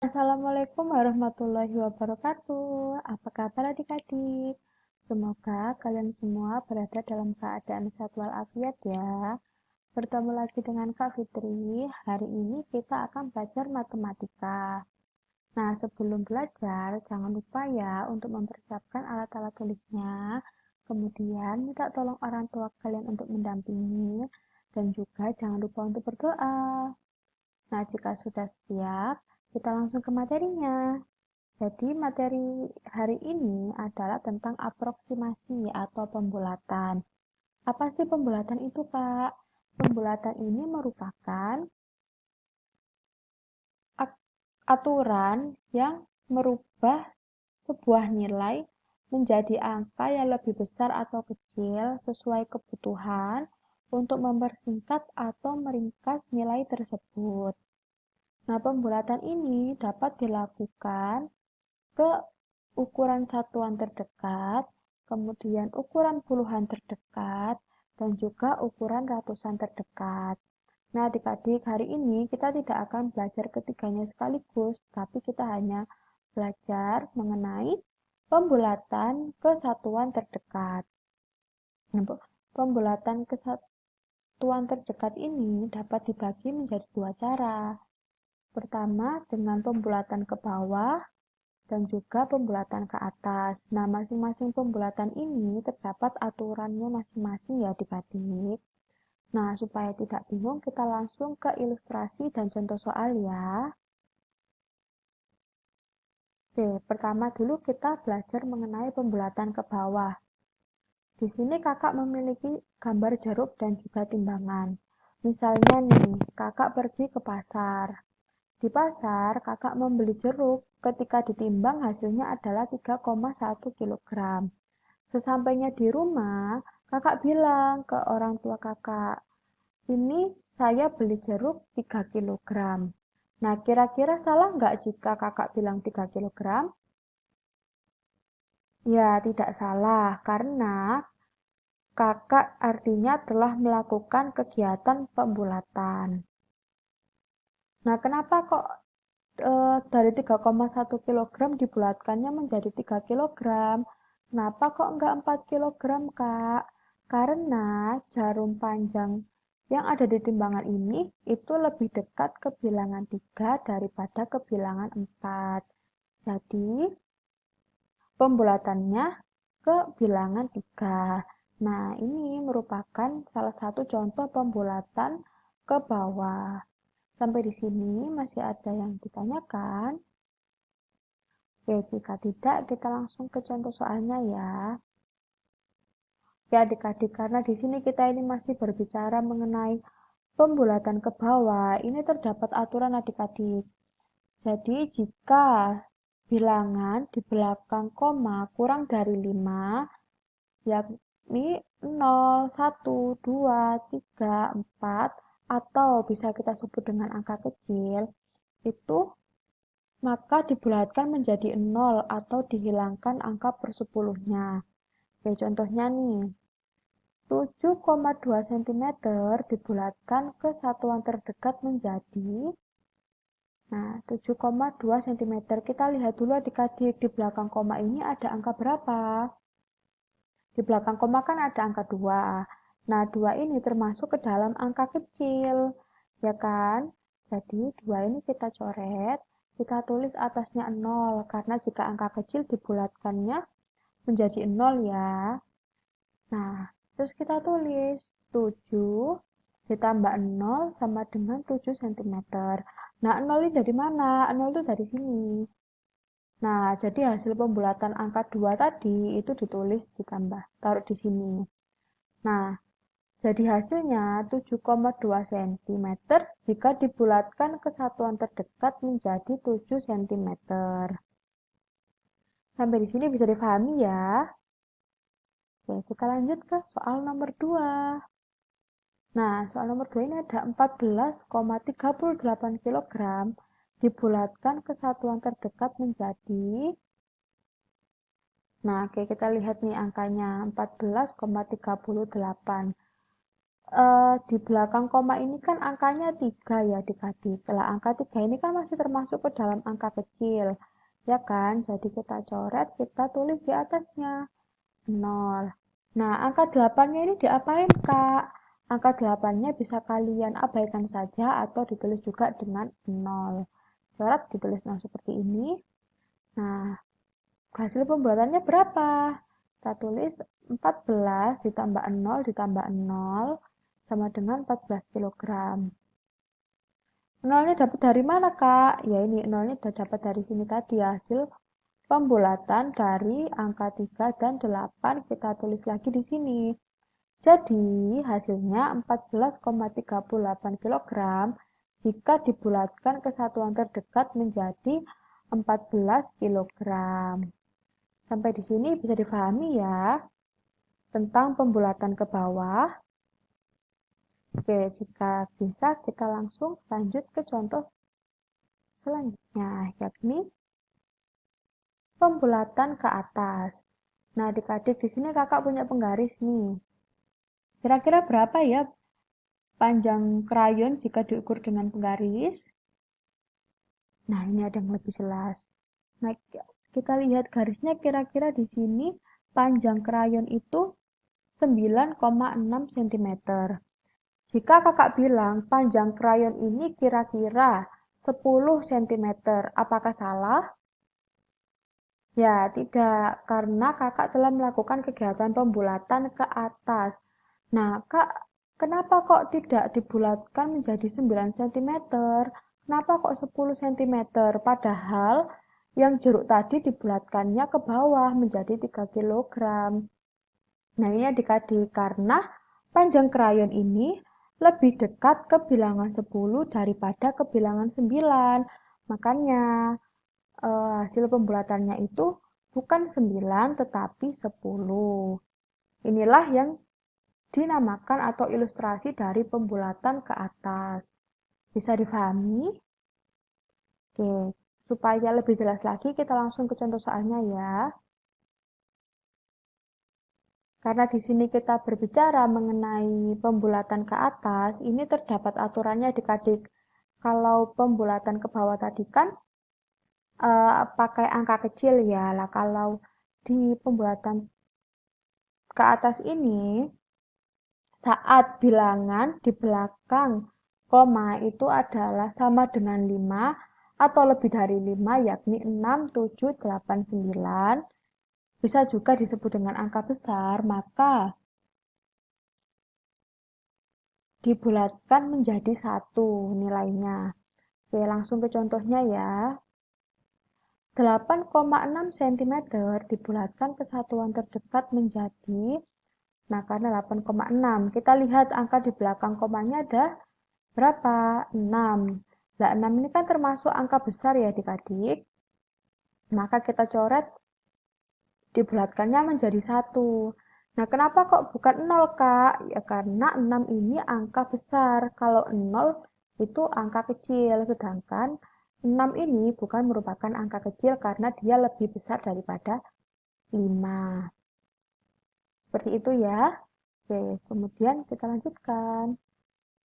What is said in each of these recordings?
Assalamualaikum warahmatullahi wabarakatuh. Apa kabar adik-adik? Semoga kalian semua berada dalam keadaan sehat walafiat ya. Bertemu lagi dengan Kak Fitri. Hari ini kita akan belajar matematika. Nah, sebelum belajar, jangan lupa ya untuk mempersiapkan alat-alat tulisnya. Kemudian minta tolong orang tua kalian untuk mendampingi. Dan juga jangan lupa untuk berdoa. Nah, jika sudah siap, kita langsung ke materinya. Jadi, materi hari ini adalah tentang aproksimasi atau pembulatan. Apa sih pembulatan itu, Kak? Pembulatan ini merupakan aturan yang merubah sebuah nilai menjadi angka yang lebih besar atau kecil sesuai kebutuhan untuk mempersingkat atau meringkas nilai tersebut. Nah, pembulatan ini dapat dilakukan ke ukuran satuan terdekat, kemudian ukuran puluhan terdekat, dan juga ukuran ratusan terdekat. Nah, adik-adik, hari ini kita tidak akan belajar ketiganya sekaligus, tapi kita hanya belajar mengenai pembulatan ke satuan terdekat. Nah, pembulatan ke satuan terdekat ini dapat dibagi menjadi dua cara. Pertama, dengan pembulatan ke bawah dan juga pembulatan ke atas. Nah, masing-masing pembulatan ini terdapat aturannya masing-masing ya adik-adik. Nah, supaya tidak bingung, kita langsung ke ilustrasi dan contoh soal ya. Oke, pertama dulu kita belajar mengenai pembulatan ke bawah. Di sini kakak memiliki gambar jeruk dan juga timbangan. Misalnya nih, kakak pergi ke pasar. Di pasar, kakak membeli jeruk. Ketika ditimbang hasilnya adalah 3,1 kg. Sesampainya di rumah, kakak bilang ke orang tua kakak, ini saya beli jeruk 3 kg. Nah, kira-kira salah nggak jika kakak bilang 3 kg? Ya, tidak salah, karena kakak artinya telah melakukan kegiatan pembulatan. Nah, kenapa kok dari 3,1 kg dibulatkannya menjadi 3 kg? Kenapa kok enggak 4 kg, Kak? Karena jarum panjang yang ada di timbangan ini itu lebih dekat ke bilangan 3 daripada ke bilangan 4. Jadi, pembulatannya ke bilangan 3. Nah, ini merupakan salah satu contoh pembulatan ke bawah. Sampai di sini masih ada yang ditanyakan? Oke, jika tidak, kita langsung ke contoh soalnya ya. Ya, adik-adik, karena di sini kita ini masih berbicara mengenai pembulatan ke bawah, ini terdapat aturan adik-adik. Jadi, jika bilangan di belakang koma kurang dari 5, yakni 0, 1, 2, 3, 4, atau bisa kita sebut dengan angka kecil, itu maka dibulatkan menjadi 0 atau dihilangkan angka persepuluhnya. Oke, contohnya nih, 7,2 cm dibulatkan ke satuan terdekat menjadi, nah 7,2 cm. Kita lihat dulu adik-adik, di belakang koma ini ada angka berapa? Di belakang koma kan ada angka 2. Nah, 2 ini termasuk ke dalam angka kecil, ya kan? Jadi, 2 ini kita coret, kita tulis atasnya 0, karena jika angka kecil dibulatkannya menjadi 0 ya. Nah, terus kita tulis 7 ditambah 0 sama dengan 7 cm. Nah, 0 ini dari mana? 0 itu dari sini. Nah, jadi hasil pembulatan angka 2 tadi itu ditulis ditambah, taruh di sini. Nah, jadi hasilnya 7,2 cm jika dibulatkan ke satuan terdekat menjadi 7 cm. Sampai di sini bisa dipahami ya? Oke, kita lanjut ke soal nomor 2. Nah, soal nomor 2 ini ada 14,38 kg dibulatkan ke satuan terdekat menjadi, nah oke kita lihat nih angkanya 14,38. Di belakang koma ini kan angkanya 3 ya adik-adik. Lah angka 3 ini kan masih termasuk ke dalam angka kecil. Ya kan? Jadi kita coret, kita tulis di atasnya 0. Nah, angka 8-nya ini diapain, Kak? Angka 8-nya bisa kalian abaikan saja atau ditulis juga dengan 0. Coret ditulis 0 seperti ini. Nah, hasil pembuatannya berapa? Kita tulis 14 ditambah 0 ditambah 0 sama dengan 14 kg. Nolnya dapat dari mana, Kak? Ya ini, nolnya dapat dari sini tadi, hasil pembulatan dari angka 3 dan 8 kita tulis lagi di sini. Jadi, hasilnya 14,38 kg jika dibulatkan ke satuan terdekat menjadi 14 kg. Sampai di sini bisa difahami ya tentang pembulatan ke bawah. Oke, jika bisa kita langsung lanjut ke contoh selanjutnya, yakni pembulatan ke atas. Nah, adik-adik di sini kakak punya penggaris nih. Kira-kira berapa ya panjang krayon jika diukur dengan penggaris? Nah, ini ada yang lebih jelas. Nah, kita lihat garisnya kira-kira di sini panjang krayon itu 9,6 cm. Jika kakak bilang panjang krayon ini kira-kira 10 cm, apakah salah? Ya, tidak, karena kakak telah melakukan kegiatan pembulatan ke atas. Nah, Kak, kenapa kok tidak dibulatkan menjadi 9 cm? Kenapa kok 10 cm? Padahal yang jeruk tadi dibulatkannya ke bawah menjadi 3 kg. Nah, ini adik-adik, karena panjang krayon ini lebih dekat ke bilangan 10 daripada ke bilangan 9. Makanya hasil pembulatannya itu bukan 9 tetapi 10. Inilah yang dinamakan atau ilustrasi dari pembulatan ke atas. Bisa difahami? Oke, supaya lebih jelas lagi kita langsung ke contoh soalnya ya. Karena di sini kita berbicara mengenai pembulatan ke atas, ini terdapat aturannya adik-adik. Kalau pembulatan ke bawah tadi kan pakai angka kecil ya. Lah kalau di pembulatan ke atas ini, saat bilangan di belakang koma itu adalah sama dengan 5 atau lebih dari 5, yakni 6, 7, 8, 9, bisa juga disebut dengan angka besar, maka dibulatkan menjadi 1 nilainya. Oke, langsung ke contohnya ya. 8,6 cm dibulatkan ke satuan terdekat menjadi, nah karena 8,6, kita lihat angka di belakang komanya ada berapa? 6. Nah, 6 ini kan termasuk angka besar ya adik-adik. Maka kita coret dibulatkannya menjadi 1. Nah, kenapa kok bukan 0, Kak? Ya karena 6 ini angka besar. Kalau 0 itu angka kecil, sedangkan 6 ini bukan merupakan angka kecil karena dia lebih besar daripada 5. Seperti itu ya. Oke, kemudian kita lanjutkan.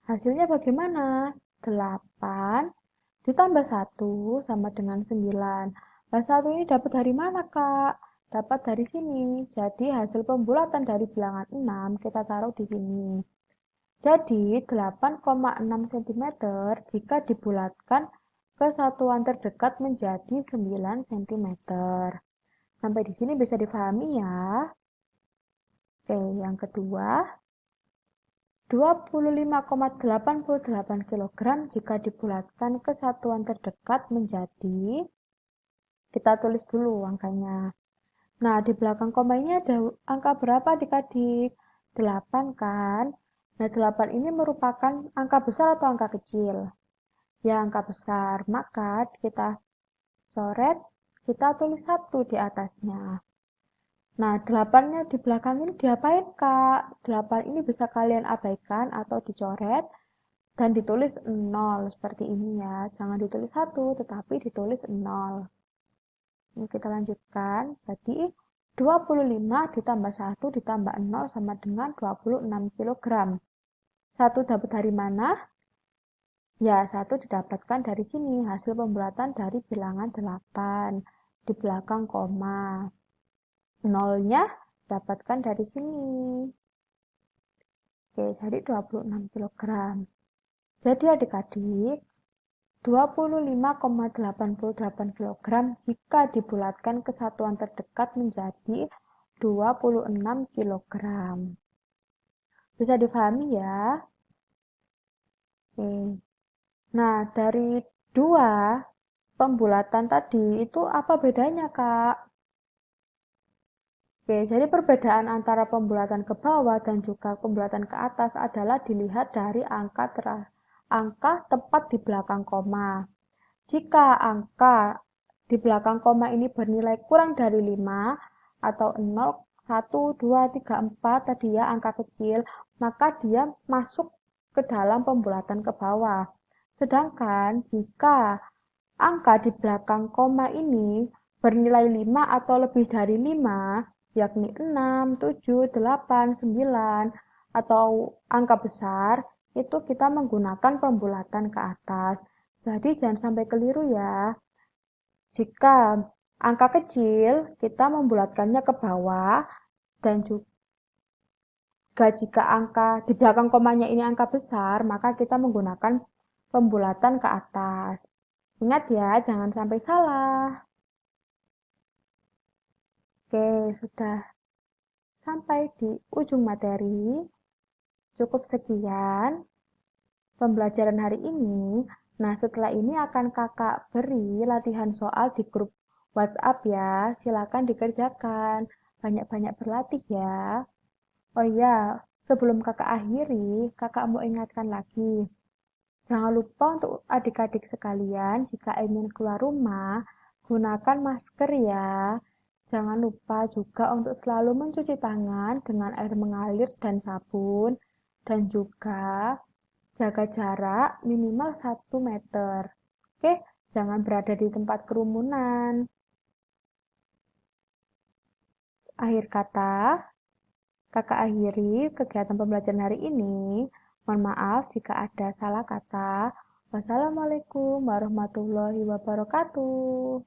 Hasilnya bagaimana? 8 ditambah 1 sama dengan 9. Nah, 1 ini dapat dari mana, Kak? Dapat dari sini. Jadi, hasil pembulatan dari bilangan 6 kita taruh di sini. Jadi, 8,6 cm jika dibulatkan ke satuan terdekat menjadi 9 cm. Sampai di sini bisa difahami ya. Oke, yang kedua, 25,88 kg jika dibulatkan ke satuan terdekat menjadi, kita tulis dulu angkanya. Nah, di belakang koma ini ada angka berapa adik-adik? 8 kan? Nah, 8 ini merupakan angka besar atau angka kecil? Ya, angka besar. Maka kita coret, kita tulis 1 di atasnya. Nah, 8-nya di belakang ini diapain, Kak? 8 ini bisa kalian abaikan atau dicoret dan ditulis 0 seperti ini ya. Jangan ditulis 1, tetapi ditulis 0. Ini kita lanjutkan. Jadi, 25 ditambah 1 ditambah 0 sama dengan 26 kg. 1 dapat dari mana? Ya, 1 didapatkan dari sini, hasil pembulatan dari bilangan 8 di belakang koma. Nolnya dapatkan dari sini. Oke, jadi 26 kg. Jadi adik-adik, 25,88 kg jika dibulatkan ke satuan terdekat menjadi 26 kg. Bisa dipahami ya? Oke. Nah, dari dua pembulatan tadi itu apa bedanya, Kak? Oke, jadi perbedaan antara pembulatan ke bawah dan juga pembulatan ke atas adalah dilihat dari angka tepat di belakang koma. Jika angka di belakang koma ini bernilai kurang dari 5 atau 0, 1, 2, 3, 4 tadi ya angka kecil, maka dia masuk ke dalam pembulatan ke bawah. Sedangkan jika angka di belakang koma ini bernilai 5 atau lebih dari 5, yakni 6, 7, 8, 9, atau angka besar, itu kita menggunakan pembulatan ke atas. Jadi jangan sampai keliru ya. Jika angka kecil, kita membulatkannya ke bawah, dan juga jika angka di belakang komanya ini angka besar, maka kita menggunakan pembulatan ke atas. Ingat ya, jangan sampai salah. Oke, sudah sampai di ujung materi. Cukup sekian pembelajaran hari ini. Nah, setelah ini akan kakak beri latihan soal di grup WhatsApp ya. Silakan dikerjakan. Banyak-banyak berlatih ya. Oh iya, sebelum kakak akhiri, kakak mau ingatkan lagi. Jangan lupa untuk adik-adik sekalian, jika ingin keluar rumah, gunakan masker ya. Jangan lupa juga untuk selalu mencuci tangan dengan air mengalir dan sabun. Dan juga jaga jarak minimal 1 meter. Oke, jangan berada di tempat kerumunan. Akhir kata, kakak akhiri kegiatan pembelajaran hari ini. Mohon maaf jika ada salah kata. Wassalamualaikum warahmatullahi wabarakatuh.